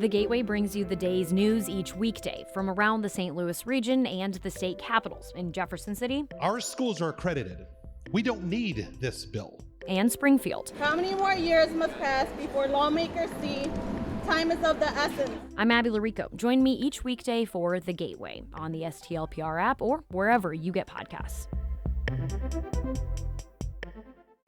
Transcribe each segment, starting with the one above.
The Gateway brings you the day's news each weekday from around the St. Louis region and the state capitals in Jefferson City. Our schools are accredited. We don't need this bill. And Springfield. How many more years must pass before lawmakers see time is of the essence? I'm Abby Larico. Join me each weekday for The Gateway on the STLPR app or wherever you get podcasts.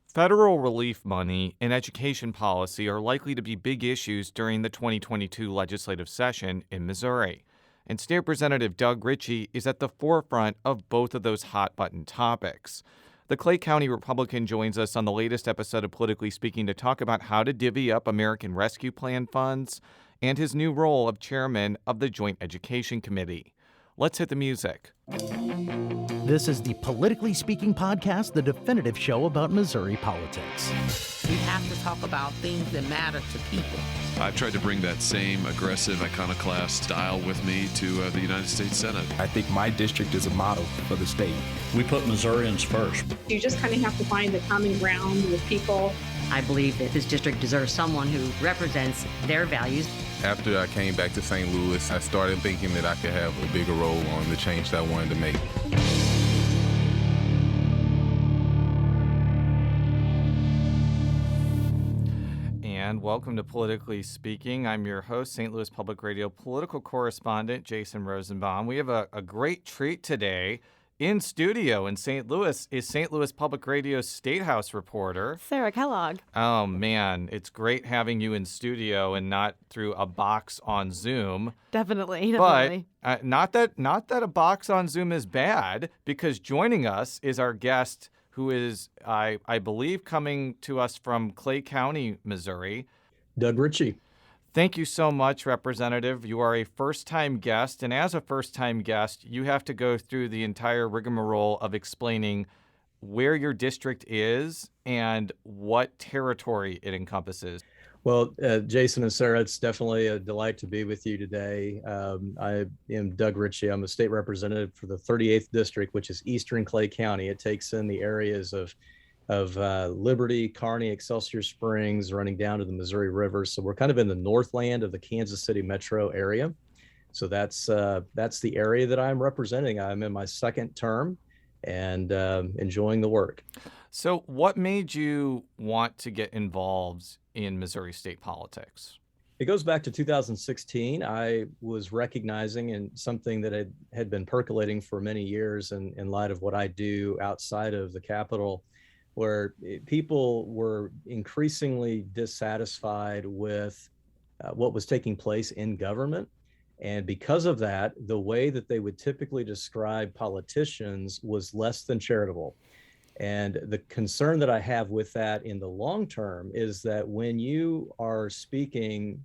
Federal relief money and education policy are likely to be big issues during the 2022 legislative session in Missouri. And State Representative Doug Richey is at the forefront of both of those hot-button topics. The Clay County Republican joins us on the latest episode of Politically Speaking to talk about how to divvy up American Rescue Plan funds and his new role of chairman of the Joint Education Committee. Let's hit the music. This is the Politically Speaking podcast, the definitive show about Missouri politics. We have to talk about things that matter to people. I've tried to bring that same aggressive iconoclast style with me to the United States Senate. I think my district is a model for the state. We put Missourians first. You just kind of have to find the common ground with people. I believe that this district deserves someone who represents their values. After I came back to St. Louis, I started thinking that I could have a bigger role on the change that I wanted to make. And welcome to Politically Speaking. I'm your host, St. Louis Public Radio political correspondent Jason Rosenbaum. We have a great treat today. In studio in St. Louis is St. Louis Public Radio's State House reporter, Sarah Kellogg. Oh, man, it's great having you in studio and not through a box on Zoom. Definitely. But not that a box on Zoom is bad, because joining us is our guest who is, I believe, coming to us from Clay County, Missouri. Doug Richey. Thank you so much, Representative. You are a first-time guest, and as a first-time guest, you have to go through the entire rigmarole of explaining where your district is and what territory it encompasses. Well, Jason and Sarah, it's definitely a delight to be with you today. I am Doug Richey. I'm a state representative for the 38th District, which is Eastern Clay County. It takes in the areas of Liberty, Kearney, Excelsior Springs, running down to the Missouri River. So we're kind of in the northland of the Kansas City metro area. So that's the area that I'm representing. I'm in my second term and enjoying the work. So what made you want to get involved in Missouri state politics? It goes back to 2016. I was recognizing in something that had been percolating for many years in light of what I do outside of the Capitol, where people were increasingly dissatisfied with what was taking place in government. And because of that, the way that they would typically describe politicians was less than charitable. And the concern that I have with that in the long term is that when you are speaking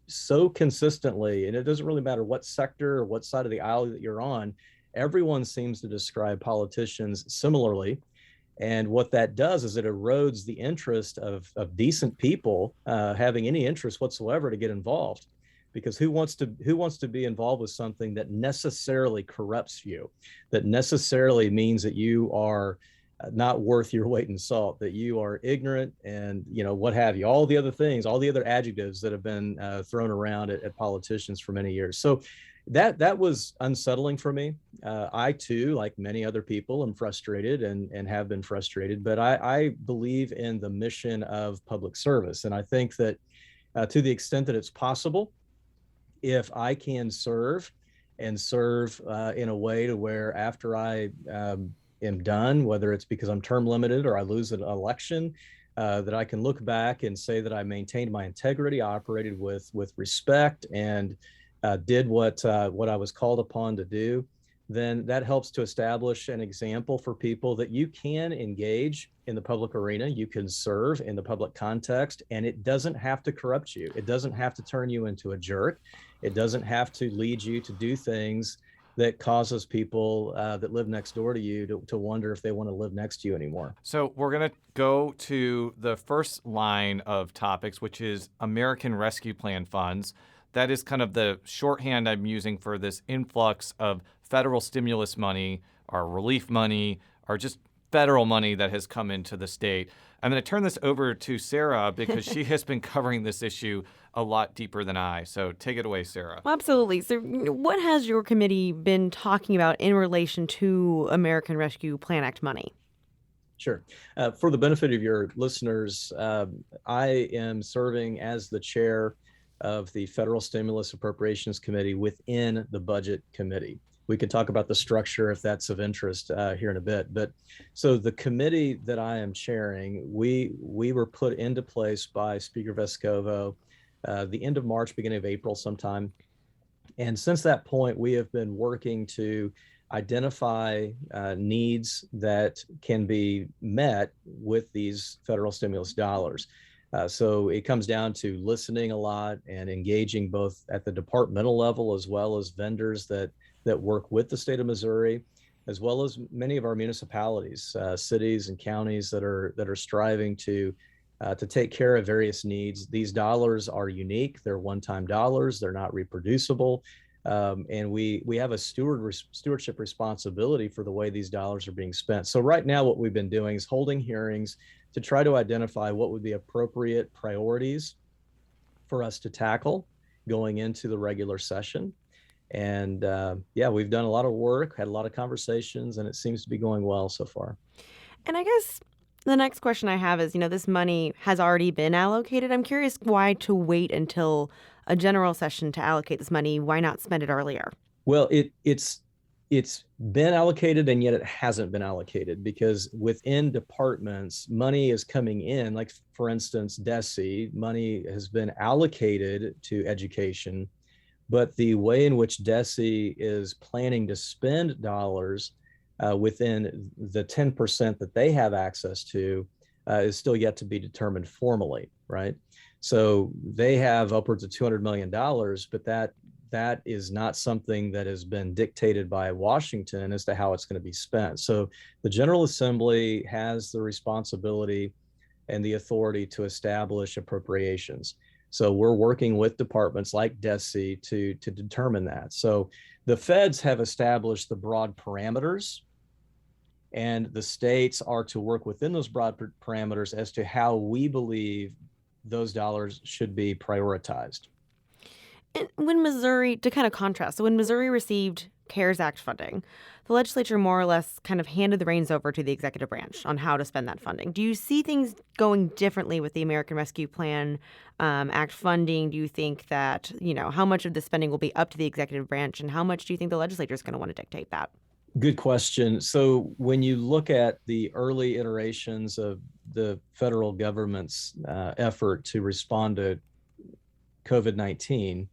so consistently, and it doesn't really matter what sector or what side of the aisle that you're on, everyone seems to describe politicians similarly. And what that does is it erodes the interest of decent people having any interest whatsoever to get involved. Because who wants to be involved with something that necessarily corrupts you, that necessarily means that you are not worth your weight in salt, that you are ignorant and, what have you, all the other things, all the other adjectives that have been thrown around at politicians for many years. So that was unsettling for me. I too, like many other people, am frustrated and have been frustrated, but I believe in the mission of public service. And I think that to the extent that it's possible, if I can serve in a way to where after I am done, whether it's because I'm term limited or I lose an election, that I can look back and say that I maintained my integrity, operated with respect, and did what I was called upon to do, then that helps to establish an example for people that you can engage in the public arena, you can serve in the public context, and it doesn't have to corrupt you. It doesn't have to turn you into a jerk. It doesn't have to lead you to do things that causes people that live next door to you to wonder if they want to live next to you anymore. So we're going to go to the first line of topics, which is American Rescue Plan funds. That is kind of the shorthand I'm using for this influx of federal stimulus money or relief money or just federal money that has come into the state. I'm going to turn this over to Sarah because she has been covering this issue a lot deeper than I. So take it away, Sarah. Well, absolutely. So what has your committee been talking about in relation to American Rescue Plan Act money? Sure. For the benefit of your listeners, I am serving as the chair of the Federal Stimulus Appropriations Committee within the Budget Committee. We can talk about the structure if that's of interest here in a bit. But so the committee that I am chairing, we were put into place by Speaker Vescovo the end of March, beginning of April sometime. And since that point, we have been working to identify needs that can be met with these federal stimulus dollars. So it comes down to listening a lot and engaging both at the departmental level as well as vendors that work with the state of Missouri, as well as many of our municipalities, cities and counties that are striving to take care of various needs. These dollars are unique. They're one-time dollars. They're not reproducible. And we have a stewardship responsibility for the way these dollars are being spent. So right now, what we've been doing is holding hearings to try to identify what would be appropriate priorities for us to tackle going into the regular session. And we've done a lot of work, had a lot of conversations, and it seems to be going well so far. And I guess the next question I have is, this money has already been allocated. I'm curious why to wait until a general session to allocate this money. Why not spend it earlier? Well, it's been allocated, and yet it hasn't been allocated because within departments, money is coming in. Like, for instance, DESE, money has been allocated to education, but the way in which DESE is planning to spend dollars within the 10% that they have access to is still yet to be determined formally, right? So they have upwards of $200 million, but that is not something that has been dictated by Washington as to how it's going to be spent. So the General Assembly has the responsibility and the authority to establish appropriations. So we're working with departments like DESE to determine that. So the feds have established the broad parameters, and the states are to work within those broad parameters as to how we believe those dollars should be prioritized. And when Missouri, to kind of contrast, so when Missouri received CARES Act funding, the legislature more or less kind of handed the reins over to the executive branch on how to spend that funding. Do you see things going differently with the American Rescue Plan Act funding? Do you think that, how much of the spending will be up to the executive branch, and how much do you think the legislature is going to want to dictate that? Good question. So when you look at the early iterations of the federal government's effort to respond to COVID-19,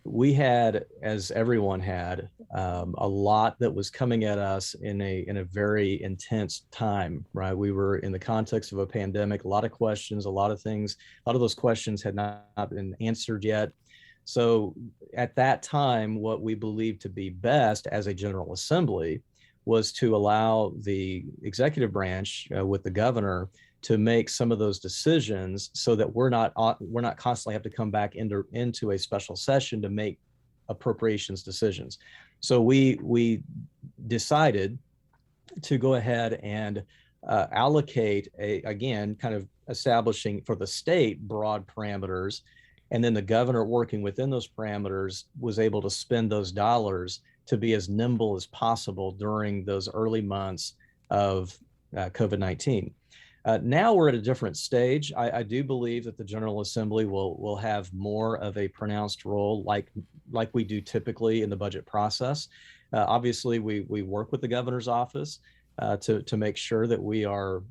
we had, as everyone had, a lot that was coming at us in a very intense time, right? We were in the context of a pandemic, a lot of questions, a lot of those questions had not been answered yet. So at that time, what we believed to be best as a General Assembly was to allow the executive branch with the governor to make some of those decisions so that we're not constantly have to come back into a special session to make appropriations decisions. So we decided to go ahead and allocate again, kind of establishing for the state broad parameters, and then the governor, working within those parameters, was able to spend those dollars to be as nimble as possible during those early months of COVID-19. Now we're at a different stage. I do believe that the General Assembly will have more of a pronounced role like we do typically in the budget process. Obviously, we work with the governor's office to make sure that we are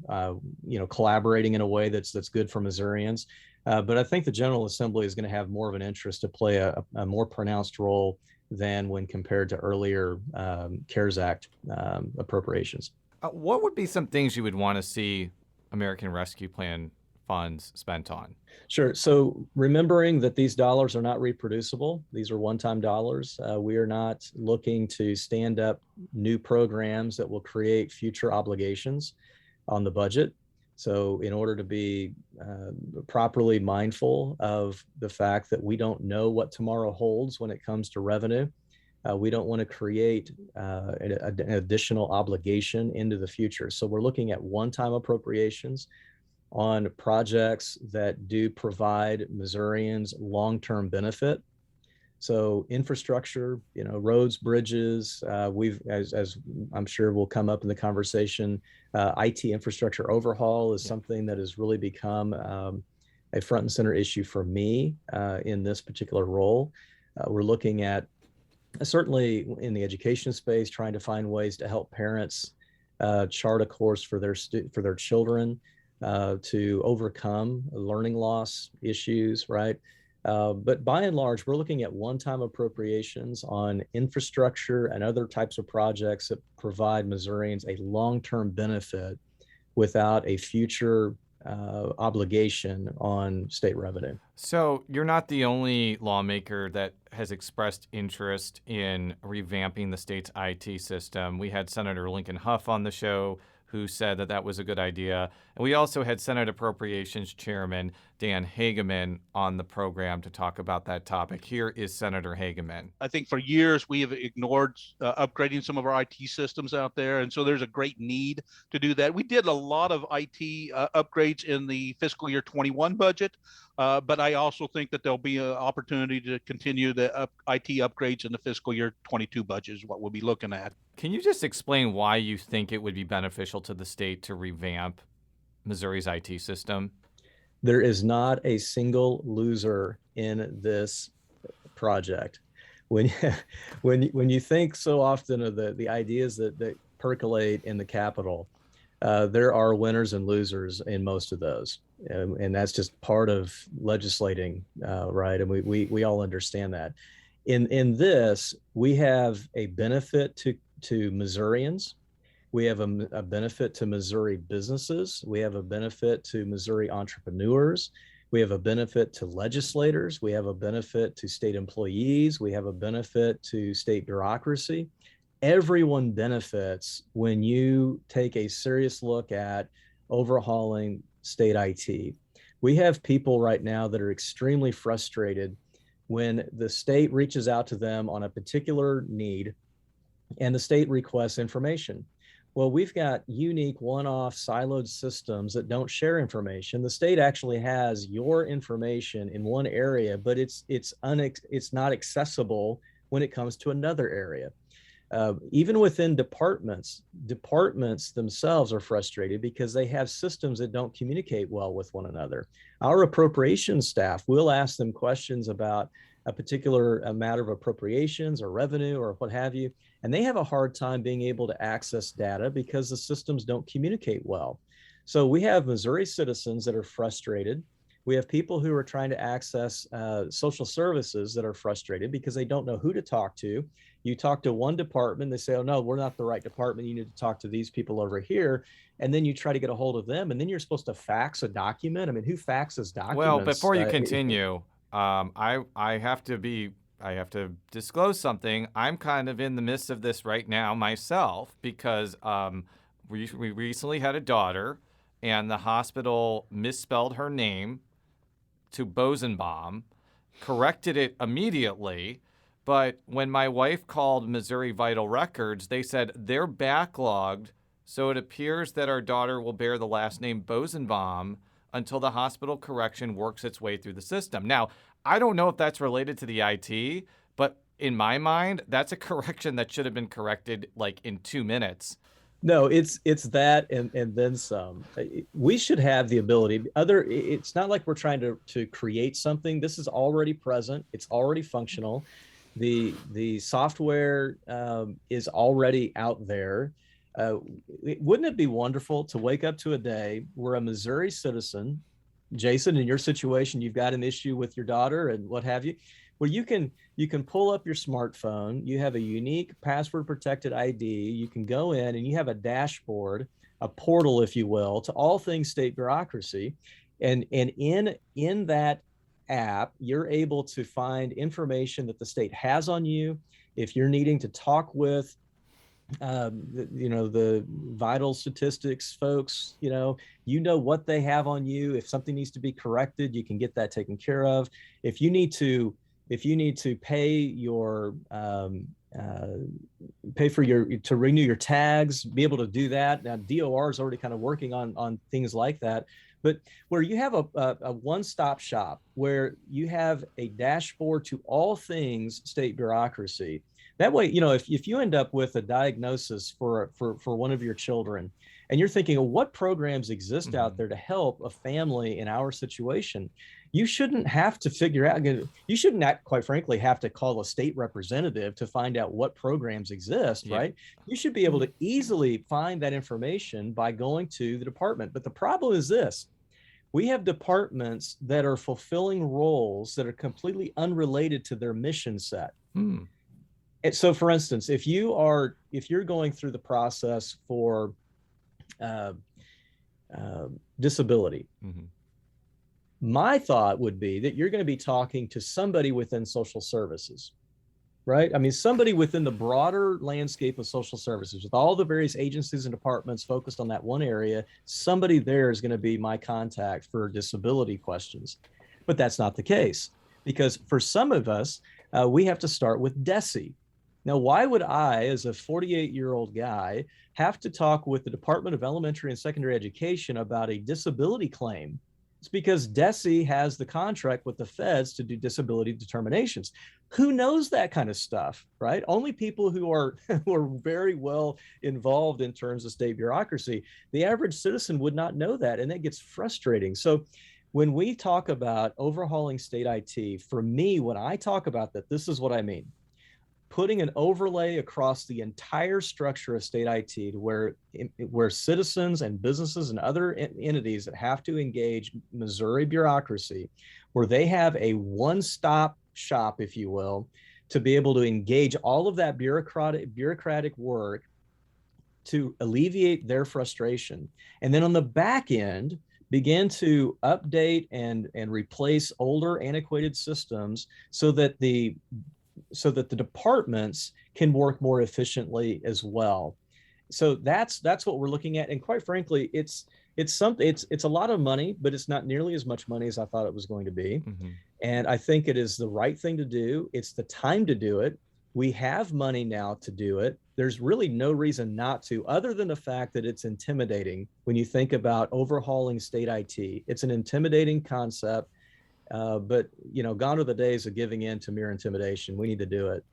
collaborating in a way that's good for Missourians. But I think the General Assembly is going to have more of an interest to play a more pronounced role than when compared to earlier CARES Act appropriations. What would be some things you would want to see American Rescue Plan funds spent on? Sure. So remembering that these dollars are not reproducible, these are one-time dollars. We are not looking to stand up new programs that will create future obligations on the budget. So in order to be properly mindful of the fact that we don't know what tomorrow holds when it comes to revenue, we don't want to create an additional obligation into the future. So we're looking at one-time appropriations on projects that do provide Missourians long-term benefit. So infrastructure, roads, bridges, as I'm sure will come up in the conversation, IT infrastructure overhaul is something that has really become a front and center issue for me in this particular role. We're looking at, certainly in the education space, trying to find ways to help parents chart a course for their children to overcome learning loss issues, right? But by and large, we're looking at one-time appropriations on infrastructure and other types of projects that provide Missourians a long-term benefit without a future obligation on state revenue. So you're not the only lawmaker that has expressed interest in revamping the state's IT system. We had Senator Lincoln Huff on the show who said that that was a good idea. And we also had Senate Appropriations Chairman Dan Hageman on the program to talk about that topic. Here is Senator Hageman. I think for years we have ignored upgrading some of our IT systems out there. And so there's a great need to do that. We did a lot of IT upgrades in the fiscal year 21 budget. But I also think that there'll be an opportunity to continue the IT upgrades in the fiscal year 22 budget is what we'll be looking at. Can you just explain why you think it would be beneficial to the state to revamp Missouri's IT system? There is not a single loser in this project. When you think so often of the ideas that percolate in the Capitol, there are winners and losers in most of those. And that's just part of legislating, right? And we all understand that. In this, we have a benefit to Missourians. We have a benefit to Missouri businesses. We have a benefit to Missouri entrepreneurs. We have a benefit to legislators. We have a benefit to state employees. We have a benefit to state bureaucracy. Everyone benefits when you take a serious look at overhauling state IT. We have people right now that are extremely frustrated when the state reaches out to them on a particular need and the state requests information. Well, we've got unique one-off siloed systems that don't share information. The state actually has your information in one area, but it's not accessible when it comes to another area. Even within departments themselves are frustrated because they have systems that don't communicate well with one another. Our appropriations staff will ask them questions about a particular matter of appropriations or revenue or what have you, and they have a hard time being able to access data because the systems don't communicate well. So we have Missouri citizens that are frustrated. We have people who are trying to access social services that are frustrated because they don't know who to talk to. You talk to one department, they say, oh no, we're not the right department. You need to talk to these people over here. And then you try to get a hold of them. And then you're supposed to fax a document. I mean, who faxes documents? Well, before you continue, I have to disclose something. I'm kind of in the midst of this right now myself because we recently had a daughter and the hospital misspelled her name to Bosenbaum, corrected it immediately. But when my wife called Missouri Vital Records, they said they're backlogged, so it appears that our daughter will bear the last name Bosenbaum until the hospital correction works its way through the system. Now, I don't know if that's related to the IT, but in my mind, that's a correction that should have been corrected like in 2 minutes. No, it's that and then some. We should have the ability. It's not like we're trying to create something. This is already present. It's already functional. The software is already out there. Wouldn't it be wonderful to wake up to a day where a Missouri citizen, Jason, in your situation, you've got an issue with your daughter and what have you, where you can pull up your smartphone, you have a unique password protected ID, you can go in and you have a dashboard, a portal, if you will, to all things state bureaucracy. And in that app, you're able to find information that the state has on you. If you're needing to talk with the vital statistics folks, you know what they have on you. If something needs to be corrected, you can get that taken care of. If you need to pay your to renew your tags, be able to do that. Now DOR is already kind of working on things like that. But where you have a one-stop shop, where you have a dashboard to all things state bureaucracy, that way, if you end up with a diagnosis for one of your children, and you're thinking, of what programs exist out there to help a family in our situation, you shouldn't have to figure out, you shouldn't, quite frankly, have to call a state representative to find out what programs exist, right? You should be able to easily find that information by going to the department. But the problem is this: we have departments that are fulfilling roles that are completely unrelated to their mission set. And so, for instance, if you're going through the process for disability, my thought would be that you're going to be talking to somebody within social services, right? I mean, somebody within the broader landscape of social services, with all the various agencies and departments focused on that one area. Somebody there is going to be my contact for disability questions. But that's not the case, because for some of us, we have to start with DESE. Now, why would I, as a 48-year-old guy, have to talk with the Department of Elementary and Secondary Education about a disability claim? It's because DESE has the contract with the feds to do disability determinations. Who knows that kind of stuff, right? Only people who are very well involved in terms of state bureaucracy. The average citizen would not know that, and that gets frustrating. So when we talk about overhauling state IT, for me, when I talk about that, this is what I mean. Putting an overlay across the entire structure of state IT to where citizens and businesses and other entities that have to engage Missouri bureaucracy, where they have a one-stop shop, if you will, to be able to engage all of that bureaucratic work to alleviate their frustration. And then on the back end, begin to update and replace older, antiquated systems so that the departments can work more efficiently as well. So that's what we're looking at. And quite frankly, it's a lot of money, but it's not nearly as much money as I thought it was going to be. And I think it is the right thing to do. It's the time to do it. We have money now to do it. There's really no reason not to, other than the fact that it's intimidating when you think about overhauling state IT. It's an intimidating concept. But gone are the days of giving in to mere intimidation. We need to do it.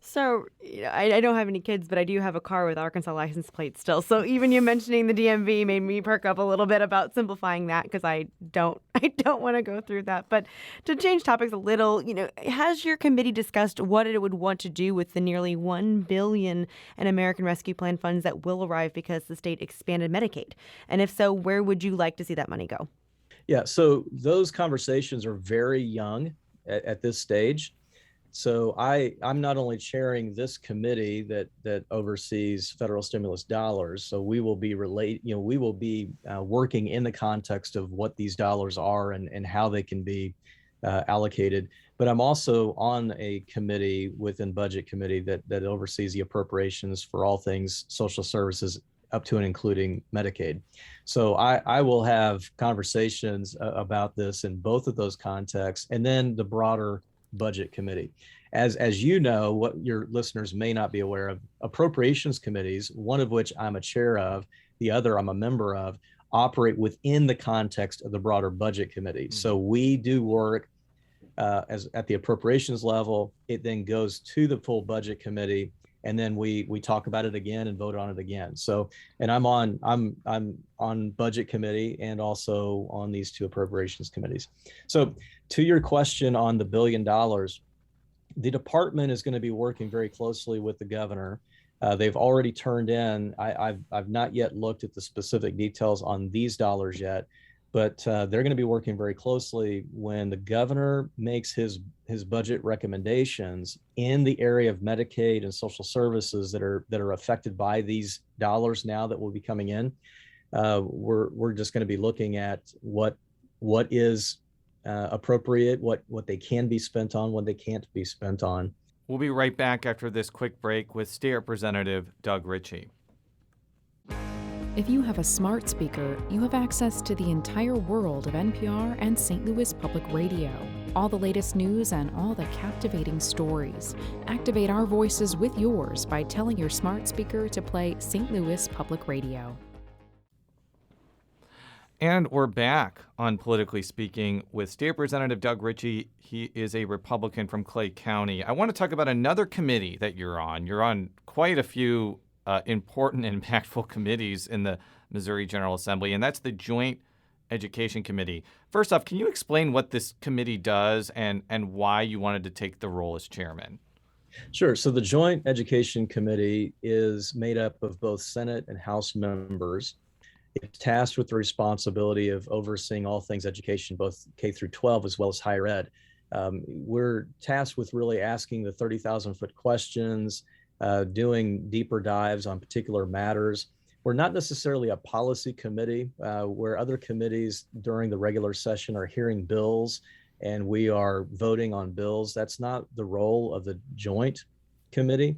So I don't have any kids, but I do have a car with Arkansas license plates still. So even you mentioning the DMV made me perk up a little bit about simplifying that, because I don't want to go through that. But to change topics a little, has your committee discussed what it would want to do with the nearly $1 billion in American Rescue Plan funds that will arrive because the state expanded Medicaid? And if so, where would you like to see that money go? Yeah, so those conversations are very young at this stage. So I'm not only chairing this committee that oversees federal stimulus dollars. So we will be working in the context of what these dollars are and how they can be allocated. But I'm also on a committee within Budget Committee that oversees the appropriations for all things social services, up to and including Medicaid. So I will have conversations about this in both of those contexts, and then the broader Budget Committee. As you know, what your listeners may not be aware of, appropriations committees, one of which I'm a chair of, the other I'm a member of, operate within the context of the broader Budget Committee. So we do work at the appropriations level. It then goes to the full Budget Committee, and then we talk about it again and vote on it again. So, and I'm on Budget Committee and also on these two appropriations committees. So to your question on the $1 billion, the department is going to be working very closely with the governor. They've already turned in, I've not yet looked at the specific details on these dollars yet, but they're going to be working very closely when the governor makes his budget recommendations in the area of Medicaid and social services that are affected by these dollars now that will be coming in. We're just going to be looking at what is appropriate, what they can be spent on, what they can't be spent on. We'll be right back after this quick break with State Representative Doug Richey. If you have a smart speaker, you have access to the entire world of NPR and St. Louis Public Radio. All the latest news and all the captivating stories. Activate our voices with yours by telling your smart speaker to play St. Louis Public Radio. And we're back on Politically Speaking with State Representative Doug Richey. He is a Republican from Clay County. I want to talk about another committee that you're on. You're on quite a few important and impactful committees in the Missouri General Assembly, and that's the Joint Education Committee. First off, can you explain what this committee does and why you wanted to take the role as chairman? Sure. So the Joint Education Committee is made up of both Senate and House members. It's tasked with the responsibility of overseeing all things education, both K through 12 as well as higher ed. We're tasked with really asking the 30,000-foot questions, doing deeper dives on particular matters. We're not necessarily a policy committee where other committees during the regular session are hearing bills and we are voting on bills. That's not the role of the Joint Committee.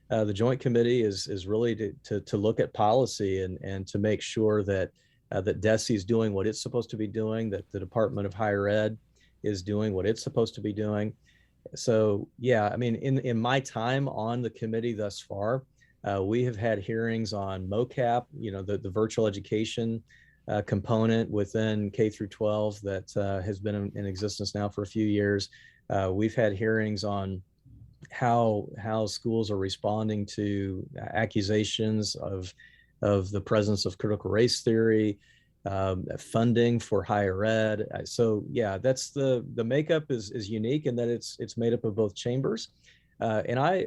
The Joint Committee is really to look at policy and to make sure that that DESE is doing what it's supposed to be doing, that the Department of Higher Ed is doing what it's supposed to be doing. So yeah, I mean, in my time on the committee thus far, we have had hearings on MOCAP, the virtual education component within K through 12 that has been in existence now for a few years. We've had hearings on how schools are responding to accusations of the presence of critical race theory, funding for higher ed. So yeah, that's the makeup is unique in that it's made up of both chambers. And I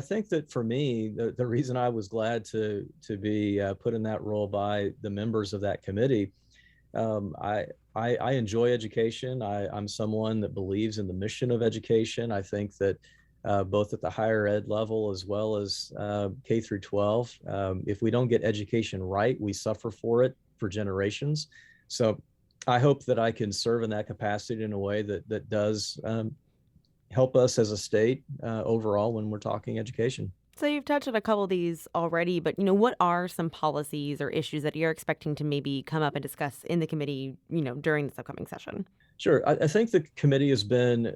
think that for me, the reason I was glad to be put in that role by the members of that committee, I enjoy education. I'm someone that believes in the mission of education. I think that both at the higher ed level as well as K through 12, if we don't get education right, we suffer for it for generations. So I hope that I can serve in that capacity in a way that does help us as a state overall when we're talking education. So you've touched on a couple of these already, but what are some policies or issues that you're expecting to maybe come up and discuss in the committee, during this upcoming session? Sure. I think the committee has been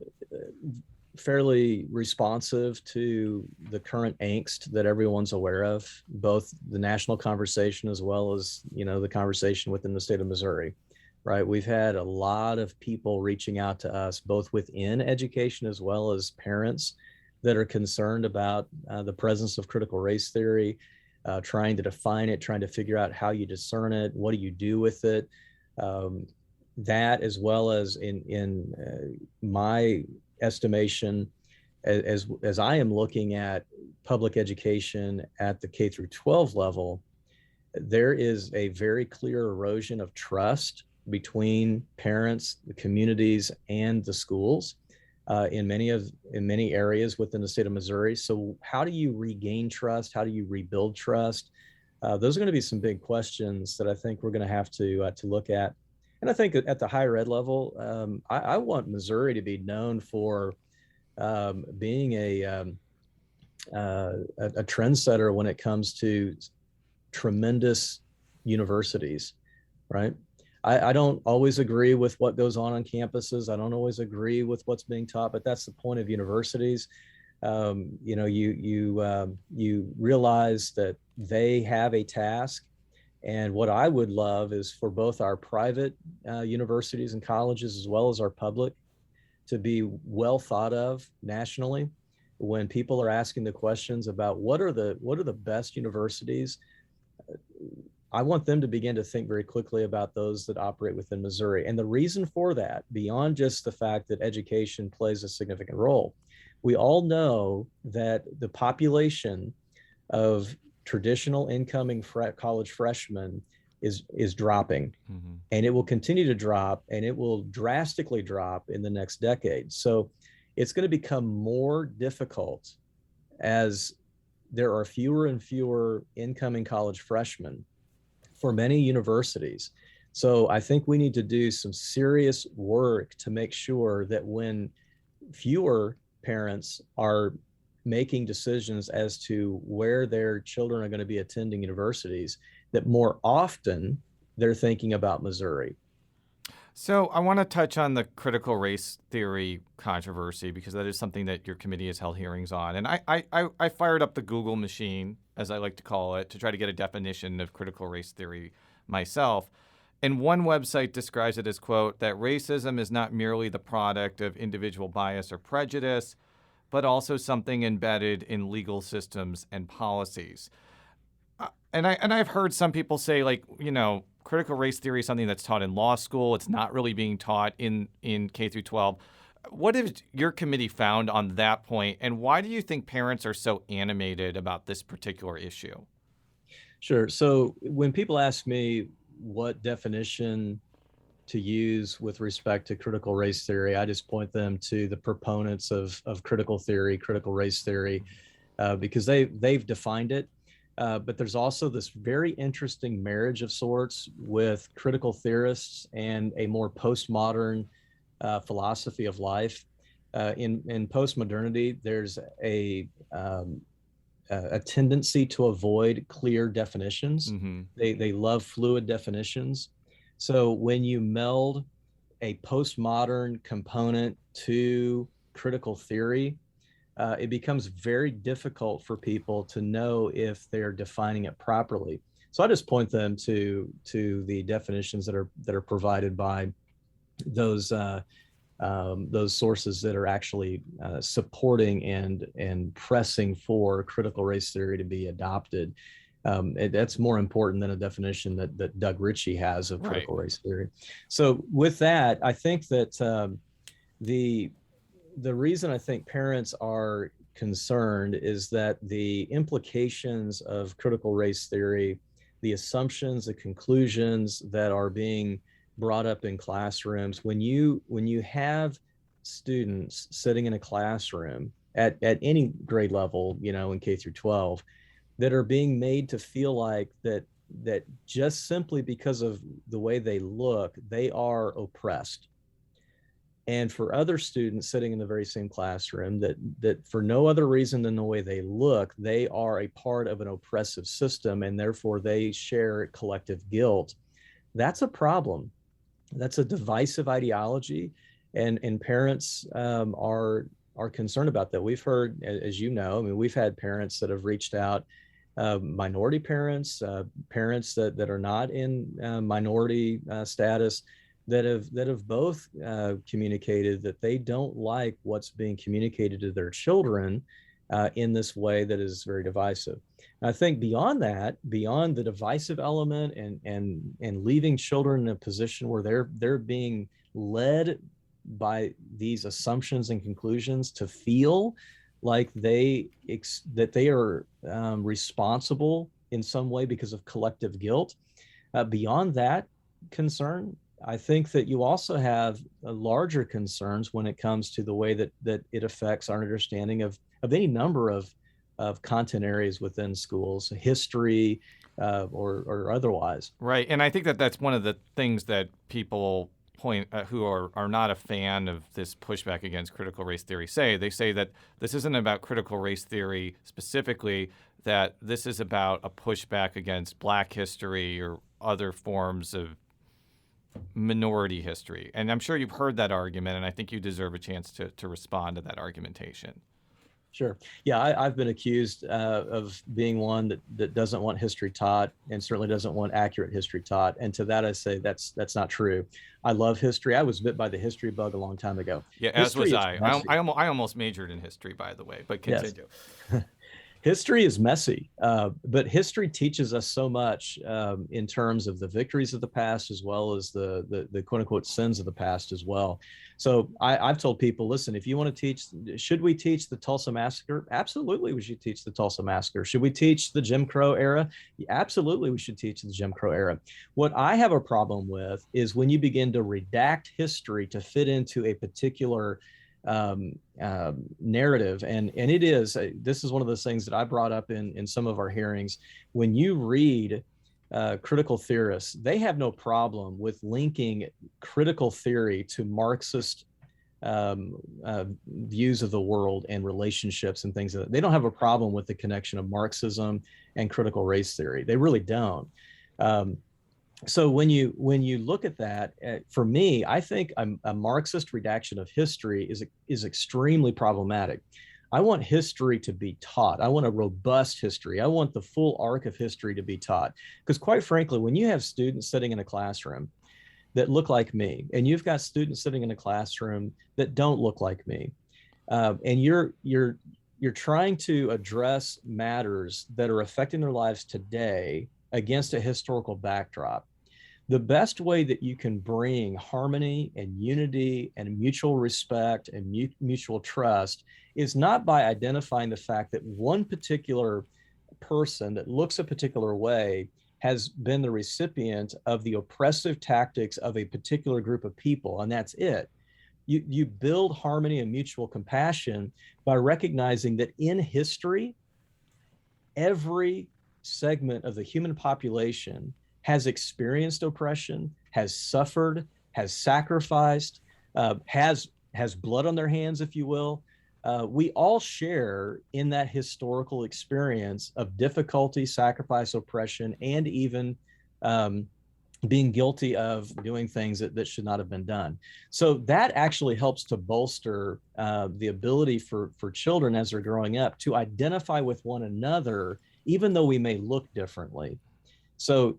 fairly responsive to the current angst that everyone's aware of, both the national conversation as well as, the conversation within the state of Missouri. Right. We've had a lot of people reaching out to us, both within education as well as parents that are concerned about the presence of critical race theory, trying to define it, trying to figure out how you discern it, what do you do with it. That, as well as in my estimation, as I am looking at public education at the K through 12 level, there is a very clear erosion of trust between parents, the communities, and the schools in many areas within the state of Missouri. So how do you regain trust? How do you rebuild trust? Those are going to be some big questions that I think we're going to have to look at. And I think at the higher ed level, I want Missouri to be known for being a trendsetter when it comes to tremendous universities, right? I don't always agree with what goes on campuses. I don't always agree with what's being taught, but that's the point of universities. You realize that they have a task. And what I would love is for both our private universities and colleges, as well as our public, to be well thought of nationally. When people are asking the questions about what are the best universities, I want them to begin to think very quickly about those that operate within Missouri. And the reason for that, beyond just the fact that education plays a significant role, we all know that the population of traditional incoming college freshmen is dropping, and it will continue to drop, and it will drastically drop in the next decade. So it's going to become more difficult as there are fewer and fewer incoming college freshmen for many universities. So I think we need to do some serious work to make sure that when fewer parents are making decisions as to where their children are going to be attending universities, that more often they're thinking about Missouri. So I want to touch on the critical race theory controversy, because that is something that your committee has held hearings on. And I fired up the Google machine, as I like to call it, to try to get a definition of critical race theory myself. And one website describes it as, quote, that racism is not merely the product of individual bias or prejudice, but also something embedded in legal systems and policies. And I've heard some people say, like, critical race theory is something that's taught in law school. It's not really being taught in K through 12. What has your committee found on that point, and why do you think parents are so animated about this particular issue? Sure. So when people ask me what definition to use with respect to critical race theory, I just point them to the proponents of critical theory, critical race theory, because they've defined it. But there's also this very interesting marriage of sorts with critical theorists and a more postmodern philosophy of life. In postmodernity, there's a tendency to avoid clear definitions. Mm-hmm. They love fluid definitions. So when you meld a postmodern component to critical theory, it becomes very difficult for people to know if they're defining it properly. So I just point them to the definitions that are provided by those sources that are actually supporting and pressing for critical race theory to be adopted. That's more important than a definition that Doug Richey has of critical race theory. So with that, I think that the reason I think parents are concerned is that the implications of critical race theory, the assumptions, the conclusions that are being brought up in classrooms, when you have students sitting in a classroom at any grade level, in K through 12, that are being made to feel like that just simply because of the way they look, they are oppressed. And for other students sitting in the very same classroom, that for no other reason than the way they look, they are a part of an oppressive system, and therefore they share collective guilt. That's a problem. That's a divisive ideology, and parents are concerned about that. We've heard, as you know, we've had parents that have reached out, minority parents, parents that are not in minority status, that have both communicated that they don't like what's being communicated to their children in this way that is very divisive. And I think beyond that, beyond the divisive element and leaving children in a position where they're being led by these assumptions and conclusions to feel like that they are responsible in some way because of collective guilt. Beyond that concern, I think that you also have larger concerns when it comes to the way that it affects our understanding of any number of content areas within schools, history or otherwise. Right. And I think that's one of the things that people who are not a fan of this pushback against critical race theory say. They say that this isn't about critical race theory specifically, that this is about a pushback against Black history or other forms of minority history. And I'm sure you've heard that argument, and I think you deserve a chance to respond to that argumentation. Sure. Yeah, I've been accused of being one that doesn't want history taught, and certainly doesn't want accurate history taught. And to that I say that's not true. I love history. I was bit by the history bug a long time ago. Yeah, history as was I. I almost majored in history, by the way, but continue. Yes. History is messy, but history teaches us so much in terms of the victories of the past, as well as the quote unquote sins of the past as well. So I've told people, listen, if you want to teach, should we teach the Tulsa Massacre? Absolutely, we should teach the Tulsa Massacre. Should we teach the Jim Crow era? Absolutely, we should teach the Jim Crow era. What I have a problem with is when you begin to redact history to fit into a particular narrative, and it is this is one of those things that I brought up in some of our hearings. When you read critical theorists, they have no problem with linking critical theory to Marxist views of the world and relationships and things. They don't have a problem with the connection of Marxism and critical race theory. They really don't. So when you look at that, for me, I think a Marxist redaction of history is extremely problematic. I want history to be taught. I want a robust history. I want the full arc of history to be taught. Because quite frankly, when you have students sitting in a classroom that look like me, and you've got students sitting in a classroom that don't look like me, and you're trying to address matters that are affecting their lives today against a historical backdrop, the best way that you can bring harmony and unity and mutual respect and mutual trust is not by identifying the fact that one particular person that looks a particular way has been the recipient of the oppressive tactics of a particular group of people, and that's it. You build harmony and mutual compassion by recognizing that in history, every segment of the human population has experienced oppression, has suffered, has sacrificed, has blood on their hands, if you will. We all share in that historical experience of difficulty, sacrifice, oppression, and even being guilty of doing things that should not have been done. So that actually helps to bolster the ability for children as they're growing up to identify with one another, even though we may look differently. So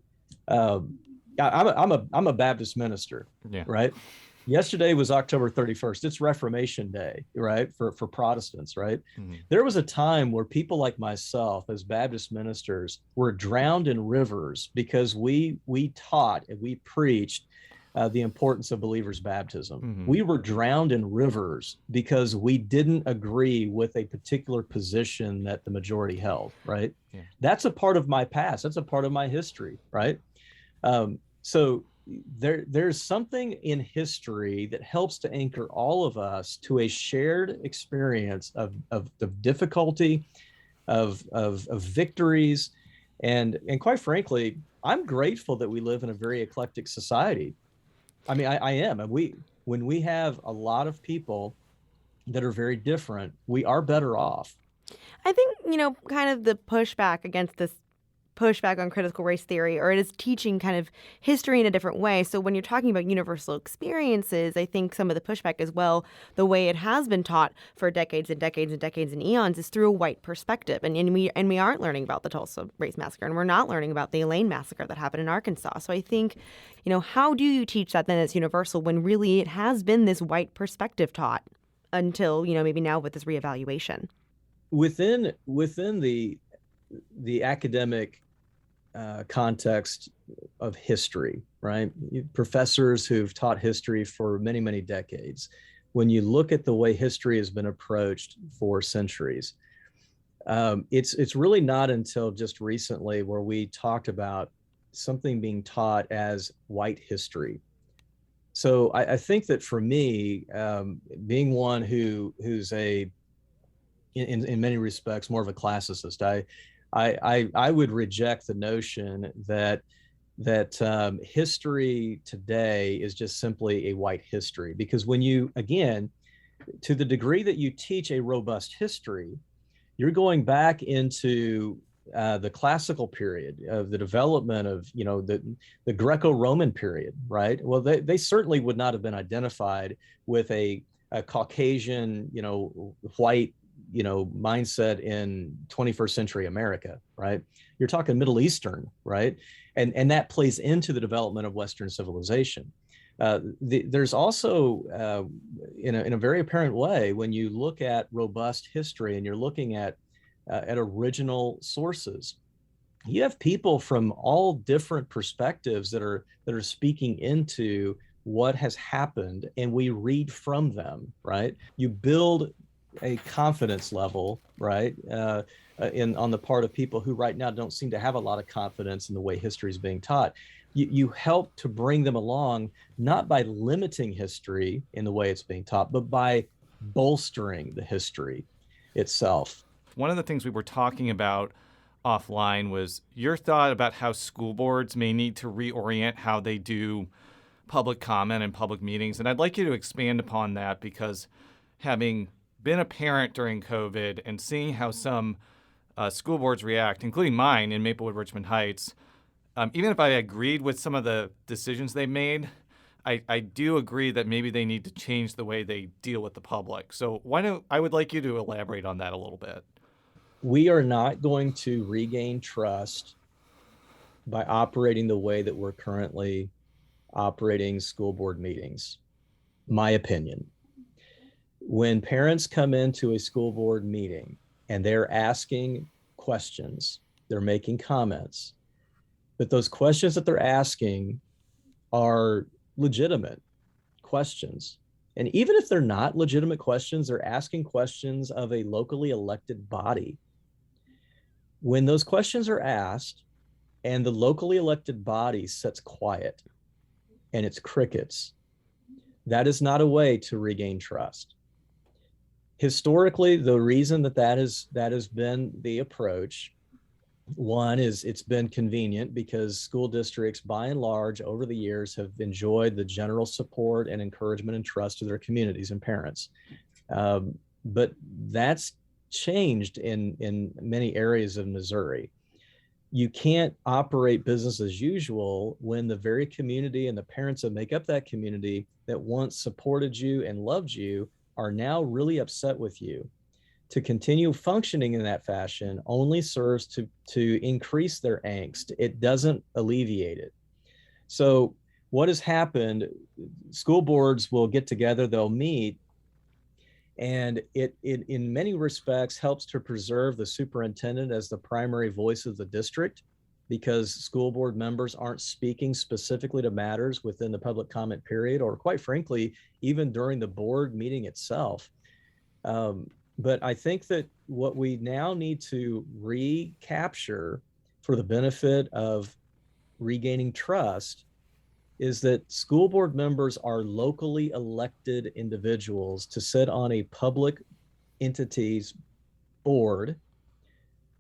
I'm a Baptist minister, right? Yesterday was October 31st. It's Reformation Day, right? For Protestants, right? Mm-hmm. There was a time where people like myself as Baptist ministers were drowned in rivers because we taught and we preached the importance of believers' baptism. Mm-hmm. We were drowned in rivers because we didn't agree with a particular position that the majority held, right? Yeah. That's a part of my past. That's a part of my history, right? So there's something in history that helps to anchor all of us to a shared experience of difficulty, of victories, and quite frankly, I'm grateful that we live in a very eclectic society. I mean, I am. And when we have a lot of people that are very different, we are better off. I think, kind of the pushback against this pushback on critical race theory, or it is teaching kind of history in a different way. So when you're talking about universal experiences, I think some of the pushback as well, the way it has been taught for decades and decades and decades and eons, is through a white perspective. And we aren't learning about the Tulsa Race Massacre, and we're not learning about the Elaine Massacre that happened in Arkansas. So I think, how do you teach that then as universal when really it has been this white perspective taught until, maybe now with this reevaluation? Within the academic context of history, right? Professors who've taught history for many, many decades. When you look at the way history has been approached for centuries, it's really not until just recently where we talked about something being taught as white history. So I think that for me, being one who's in many respects more of a classicist, I would reject the notion that history today is just simply a white history, because when you, again, to the degree that you teach a robust history, you're going back into the classical period of the development of, the Greco-Roman period, right? Well, they certainly would not have been identified with a Caucasian, white, mindset in 21st century America, right? You're talking Middle Eastern, right? And that plays into the development of Western civilization. There's also, in a very apparent way, when you look at robust history and you're looking at original sources, you have people from all different perspectives that are speaking into what has happened, and we read from them, right? You build a confidence level, right, on the part of people who right now don't seem to have a lot of confidence in the way history is being taught. You help to bring them along, not by limiting history in the way it's being taught, but by bolstering the history itself. One of the things we were talking about offline was your thought about how school boards may need to reorient how they do public comment and public meetings. And I'd like you to expand upon that, because having been a parent during COVID and seeing how some school boards react, including mine in Maplewood, Richmond Heights, even if I agreed with some of the decisions they made, I do agree that maybe they need to change the way they deal with the public. So I would like you to elaborate on that a little bit. We are not going to regain trust by operating the way that we're currently operating school board meetings. My opinion. When parents come into a school board meeting and they're asking questions, they're making comments, but those questions that they're asking are legitimate questions. And even if they're not legitimate questions, they're asking questions of a locally elected body. When those questions are asked and the locally elected body sits quiet and it's crickets, that is not a way to regain trust. Historically, the reason that has been the approach, one is it's been convenient because school districts by and large over the years have enjoyed the general support and encouragement and trust of their communities and parents. But that's changed in many areas of Missouri. You can't operate business as usual when the very community and the parents that make up that community that once supported you and loved you are now really upset with you. To continue functioning in that fashion only serves to increase their angst. It doesn't alleviate it. So what has happened, school boards will get together, they'll meet, and it in many respects helps to preserve the superintendent as the primary voice of the district, because school board members aren't speaking specifically to matters within the public comment period, or quite frankly, even during the board meeting itself. But I think that what we now need to recapture for the benefit of regaining trust is that school board members are locally elected individuals to sit on a public entity's board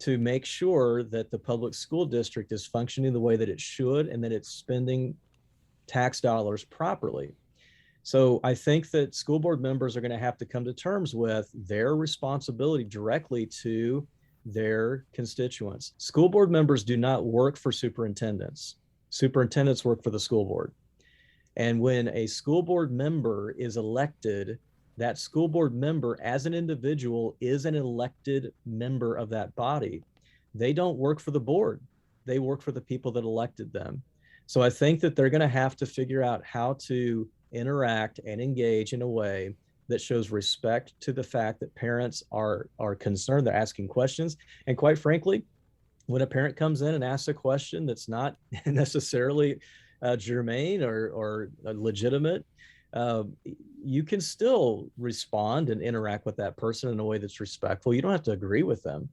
to make sure that the public school district is functioning the way that it should and that it's spending tax dollars properly. So I think that school board members are going to have to come to terms with their responsibility directly to their constituents. School board members do not work for superintendents. Superintendents work for the school board. And when a school board member is elected, that school board member as an individual is an elected member of that body. They don't work for the board. They work for the people that elected them. So I think that they're going to have to figure out how to interact and engage in a way that shows respect to the fact that parents are concerned, they're asking questions. And quite frankly, when a parent comes in and asks a question that's not necessarily germane or legitimate, you can still respond and interact with that person in a way that's respectful. You don't have to agree with them.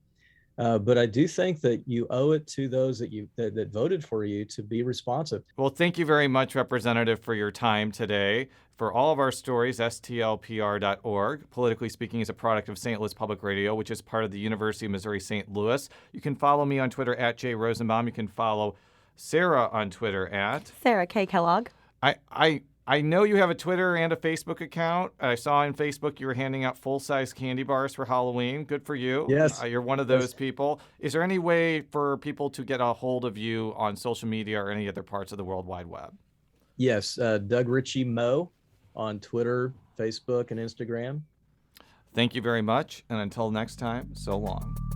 But I do think that you owe it to those that voted for you to be responsive. Well, thank you very much, Representative, for your time today. For all of our stories, stlpr.org. Politically Speaking is a product of St. Louis Public Radio, which is part of the University of Missouri St. Louis. You can follow me on Twitter at Jay Rosenbaum. You can follow Sarah on Twitter at Sarah K. Kellogg. I know you have a Twitter and a Facebook account. I saw on Facebook you were handing out full-size candy bars for Halloween. Good for you. Yes. You're one of those people. Is there any way for people to get a hold of you on social media or any other parts of the World Wide Web? Yes. Doug Richey Mo on Twitter, Facebook, and Instagram. Thank you very much. And until next time, so long.